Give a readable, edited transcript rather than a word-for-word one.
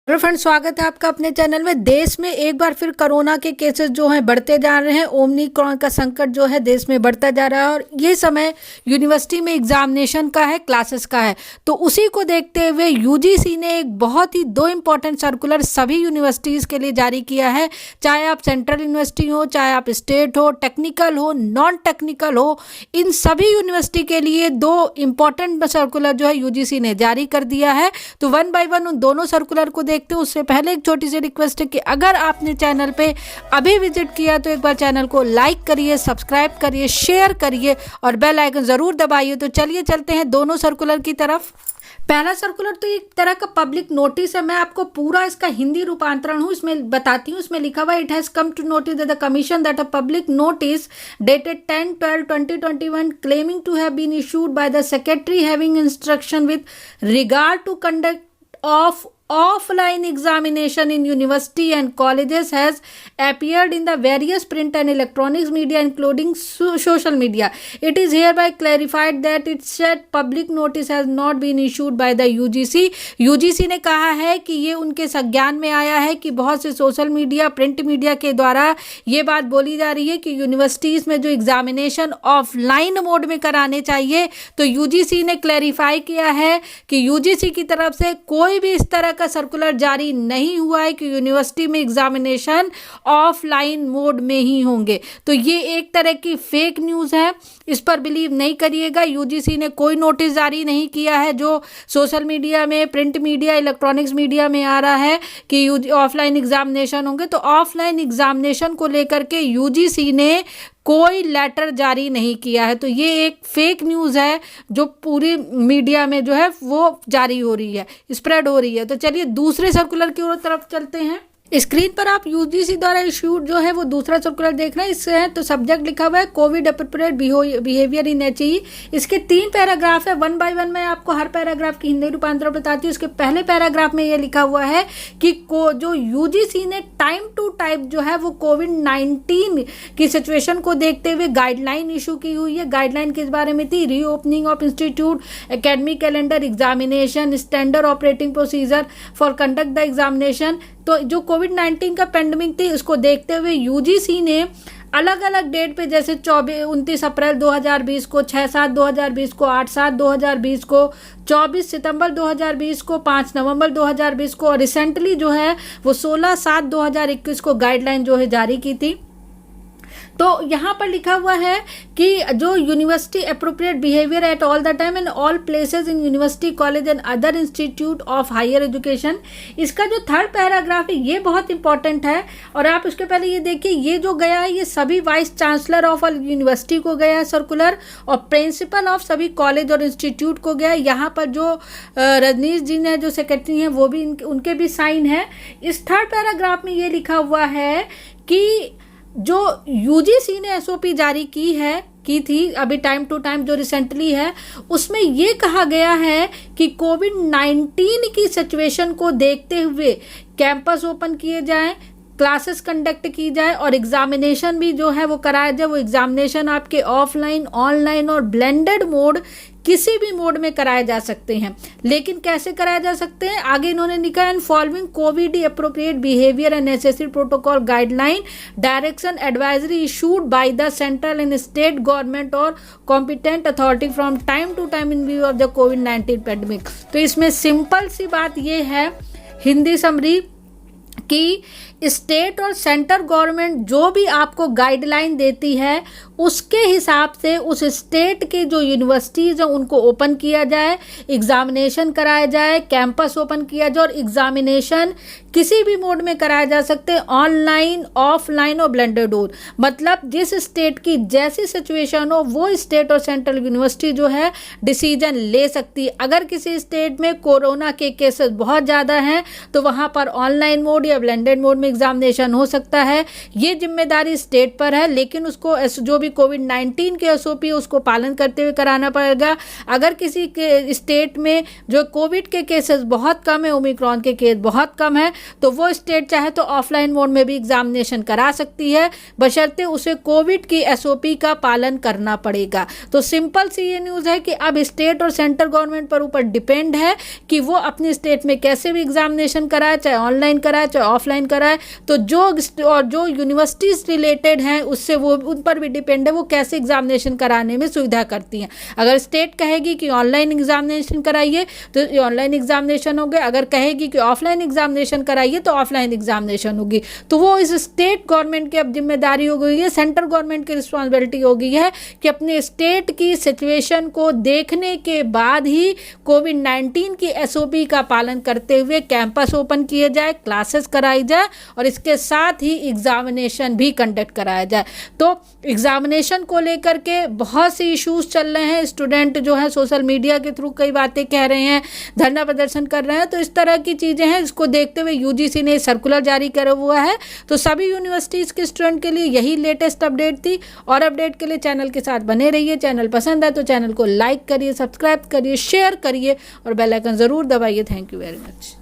Hello friend, स्वागत है आपका अपने चैनल में। देश में एक बार फिर कोरोना के केसेस जो हैं बढ़ते जा रहे हैं। ओमिक्रॉन का संकट जो है देश में बढ़ता जा रहा है और ये समय यूनिवर्सिटी में एग्जामिनेशन का है, क्लासेस का है। तो उसी को देखते हुए यूजीसी ने एक बहुत ही दो इम्पॉर्टेंट सर्कुलर सभी यूनिवर्सिटीज़ के लिए जारी किया है। चाहे आप सेंट्रल यूनिवर्सिटी हो, चाहे आप स्टेट हो, टेक्निकल हो, नॉन टेक्निकल हो, इन सभी यूनिवर्सिटी के लिए दो इम्पॉर्टेंट सर्कुलर जो है यूजीसी ने जारी कर दिया है। तो वन बाय वन उन दोनों सर्कुलर को देखते हैं। उससे पहले एक छोटी सी रिक्वेस्ट है कि अगर आपने चैनल पे अभी विजिट किया तो एक बार चैनल को लाइक करिए, सब्सक्राइब करिए, शेयर करिए और बेल आइकन जरूर दबाइए। तो चलिए चलते हैं दोनों सर्कुलर की तरफ। पहला सर्कुलर तो एक तरह का पब्लिक नोटिस है। मैं आपको पूरा इसका हिंदी रूपांतरण हूँ इसमें बताती हूँ। इसमें लिखा हुआ it has come to notice that the commission that a public notice dated 10/12/2021 claiming to have been issued by the secretary having instruction with regard to conduct of offline examination in university and colleges has appeared in the various print and electronics media including social media. It is hereby clarified that its said public notice has not been issued by the UGC. UGC ने कहा है कि ये उनके संज्ञान में आया है कि बहुत से सोशल मीडिया, प्रिंट मीडिया के द्वारा ये बात बोली जा रही है कि यूनिवर्सिटीज़ में जो एग्जामिनेशन ऑफलाइन मोड में कराने चाहिए, तो यूजीसी ने क्लैरिफाई किया है कि यूजीसी की तरफ से कोई भी इस तरह सर्कुलर जारी नहीं हुआ है कि यूनिवर्सिटी में एग्जामिनेशन ऑफलाइन मोड में ही होंगे। तो ये एक तरह की फेक न्यूज़ है, इस पर बिलीव नहीं करिएगा। यूजीसी ने कोई नोटिस जारी नहीं किया है जो सोशल मीडिया में, प्रिंट मीडिया, इलेक्ट्रॉनिक्स मीडिया में आ रहा है कि ऑफलाइन एग्जामिनेशन होंगे। तो ऑफलाइन एग्जामिनेशन को लेकर के यूजीसी ने कोई लेटर जारी नहीं किया है। तो ये एक फेक न्यूज़ है जो पूरी मीडिया में जो है वो जारी हो रही है, स्प्रेड हो रही है। तो चलिए दूसरे सर्कुलर की ओर तरफ चलते हैं। स्क्रीन पर आप यूजीसी द्वारा इश्यूड जो है वो दूसरा सर्कुलर देख रहे हैं। इससे है तो सब्जेक्ट लिखा हुआ है Covid appropriate behaviour in HE. इसके 3 पैराग्राफ है। वन बाय वन मैं आपको हर पैराग्राफ की हिंदी रूपांतरण बताती हूँ। इसके पहले पैराग्राफ में ये लिखा हुआ है कि जो यूजीसी ने टाइम टू टाइम जो है वो कोविड-19 की सिचुएशन को देखते हुए गाइडलाइन इशू की हुई है। गाइडलाइन किस बारे में थी? Reopening of institute, academic calendar, examination, standard operating procedure for conduct the examination. तो जो कोविड-19 का पेंडेमिक थी उसको देखते हुए यूजीसी ने अलग अलग डेट पे, जैसे 29 अप्रैल 2020 को, 6/7/2020 को, 8/7/2020 को, 24 सितंबर 2020 को, 5 नवंबर 2020 को और रिसेंटली जो है वो 16/7/2021 को गाइडलाइन जो है जारी की थी। तो यहाँ पर लिखा हुआ है कि जो university appropriate behaviour at all the time in all places in university, college and other institute of higher education. इसका जो थर्ड पैराग्राफ है ये बहुत इंपॉर्टेंट है। और आप उसके पहले ये देखिए, ये जो गया है ये सभी वाइस चांसलर ऑफ यूनिवर्सिटी को गया है सर्कुलर, और प्रिंसिपल ऑफ सभी कॉलेज और इंस्टीट्यूट को गया है। यहाँ पर जो रजनीश जी ने जो सेक्रेटरी हैं वो भी उनके भी साइन है। इस थर्ड पैराग्राफ में ये लिखा हुआ है कि जो यूजीसी ने एसओपी जारी की थी अभी टाइम टू टाइम जो रिसेंटली है, उसमें ये कहा गया है कि कोविड-19 की सिचुएशन को देखते हुए कैंपस ओपन किए जाएं, क्लासेस कंडक्ट की जाए और एग्जामिनेशन भी जो है वो कराया जाए। वो एग्जामिनेशन आपके ऑफलाइन, ऑनलाइन और ब्लेंडेड मोड, किसी भी मोड में कराए जा सकते हैं। लेकिन कैसे कराए जा सकते हैं आगे इन्होंने लिखा है, following covid appropriate behaviour and necessary protocol guideline direction advisory issued by the central and state government और competent authority from time to time in view of the कोविड-19 पेंडेमिक। तो इसमें सिंपल सी बात ये है, हिंदी समरी, कि स्टेट और सेंट्रल गवर्नमेंट जो भी आपको गाइडलाइन देती है उसके हिसाब से उस स्टेट के जो यूनिवर्सिटीज़ हैं उनको ओपन किया जाए, एग्जामिनेशन कराया जाए, कैंपस ओपन किया जाए और एग्जामिनेशन किसी भी मोड में कराया जा सकते हैं, ऑनलाइन, ऑफलाइन और ब्लेंडेड हो। मतलब जिस स्टेट की जैसी सिचुएशन हो वो स्टेट और सेंट्रल यूनिवर्सिटी जो है डिसीजन ले सकती है। अगर किसी स्टेट में कोरोना के केसेस बहुत ज़्यादा हैं तो वहाँ पर ऑनलाइन मोड या ब्लेंडेड मोड में एग्जामिनेशन हो सकता है, ये जिम्मेदारी स्टेट पर है, लेकिन उसको जो भी कोविड-19 के एसओपी उसको पालन करते हुए कराना पड़ेगा। अगर किसी के स्टेट में जो कोविड के केसेस बहुत कम है, ओमिक्रॉन के केस बहुत कम है, तो वो स्टेट चाहे तो ऑफलाइन मोड में भी एग्जामिनेशन करा सकती है, बशर्ते उसे कोविड की एसओपी का पालन करना पड़ेगा। तो सिंपल सी ये न्यूज़ है कि अब स्टेट और सेंट्रल गवर्नमेंट पर ऊपर डिपेंड है कि वो अपनी स्टेट में कैसे भी एग्जामिनेशन कराए, चाहे ऑनलाइन कराए चाहे ऑफलाइन कराए। तो जो यूनिवर्सिटीज रिलेटेड हैं उससे वो उन पर भी डिपेंड है वो कैसे एग्जामिनेशन कराने में सुविधा करती हैं। अगर स्टेट कहेगी कि ऑनलाइन एग्जामिनेशन कराइए तो ऑनलाइन एग्जामिनेशन होगी, अगर कहेगी कि ऑफलाइन एग्जामिनेशन कराइए तो ऑफलाइन एग्जामिनेशन होगी। तो वो इस स्टेट गवर्नमेंट की अब जिम्मेदारी हो गई है, सेंट्रल गवर्नमेंट की रिस्पॉन्सिबिलिटी हो गई है कि अपने स्टेट की सिचुएशन को देखने के बाद ही कोविड-19 की एसओपी का पालन करते हुए कैंपस ओपन किए जाए, क्लासेस कराई जाए और इसके साथ ही एग्जामिनेशन भी कंडक्ट कराया जाए। तो एग्जामिनेशन को लेकर के बहुत से इश्यूज चल रहे हैं, स्टूडेंट जो है सोशल मीडिया के थ्रू कई बातें कह रहे हैं, धरना प्रदर्शन कर रहे हैं, तो इस तरह की चीज़ें हैं। इसको देखते हुए यूजीसी ने सर्कुलर जारी करा हुआ है। तो सभी यूनिवर्सिटीज़ के स्टूडेंट के लिए यही लेटेस्ट अपडेट थी, और अपडेट के लिए चैनल के साथ बने रहिए। चैनल पसंद है तो चैनल को लाइक करिए, सब्सक्राइब करिए, शेयर करिए और बेल आइकन ज़रूर दबाइए। Thank you very much.